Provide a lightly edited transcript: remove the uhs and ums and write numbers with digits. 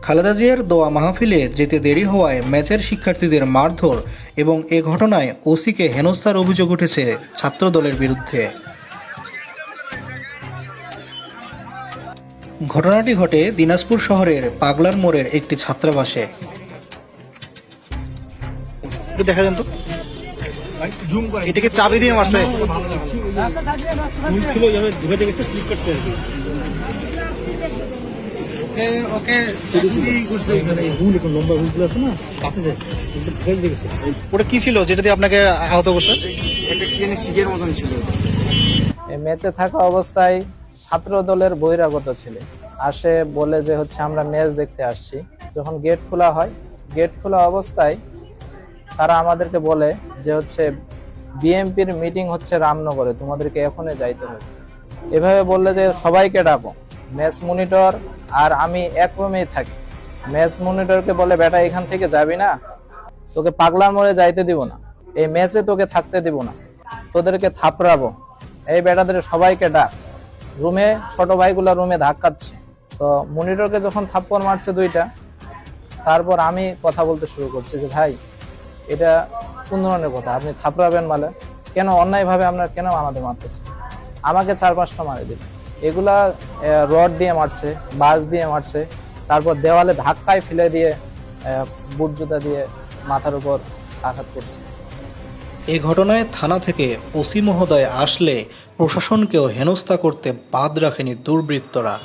খালেদা জিয়ার দোয়া মাহফিলে যেতে দেরি হওয়ায় ম্যাচের শিক্ষার্থীদের মারধর এবং এ ঘটনায় ওসিকে হেনস্থার অভিযোগ উঠেছে ছাত্রদলের বিরুদ্ধে। ঘটনাটি ঘটে দিনাজপুর শহরের পাগলার মোড়ের একটি ছাত্রাবাসে। দেখা যান তো, এটাকে চাবি দিয়ে মারছে। ওটা কি ছিল যেটা দিয়ে আপনাকে আহত করছে? ম্যাচে থাকা অবস্থায় ছাত্র দলের বহিরাগত ছেলে আসে, বলে যে হচ্ছে আমরা ম্যাচ দেখতে আসছি। যখন গেট খোলা হয়, গেট খোলা অবস্থায় তারা আমাদেরকে বলে যে হচ্ছে বিএমপির মিটিং হচ্ছে রামনগরে, তোমাদেরকে এখনই যাইতে হবে। এভাবে বললে যে সবাইকে ডাকো। ম্যাচ মনিটর আর আমি এক রুমেই থাকি। ম্যাচ মনিটরকে বলে, বেটা এখান থেকে যাবি না, তোকে পাগলার মোড়ে যাইতে দিব না, এই ম্যাচে তোকে থাকতে দিব না, তোদেরকে থাপড়াবো। এই বেটাদের সবাইকে ডাক। রুমে ছোট ভাইগুলা রুমে ধাক্কাচ্ছে। তো মনিটরকে যখন থাপ্পড় মারছে দুইটা, তারপর আমি কথা বলতে শুরু করছি যে ভাই এটা কোন ধরনের কথা, আপনি থাপড়াবেন মানে কেন, অন্যায়ভাবে আপনার কেন আমাদের মারতেছে? আমাকে 4-5টা মারে দিল। এগুলা রড দিয়ে মারছে, বাস দিয়ে মারছে, তারপর দেওয়ালে ধাক্কায় ফেলে দিয়ে বুট জুতা দিয়ে মাথার উপর আঘাত করছে। এ ঘটনায় থানা থেকে ওসি মহোদয় আসলে প্রশাসনকেও হেনস্থা করতে বাদ রাখেনি দুর্বৃত্তরা।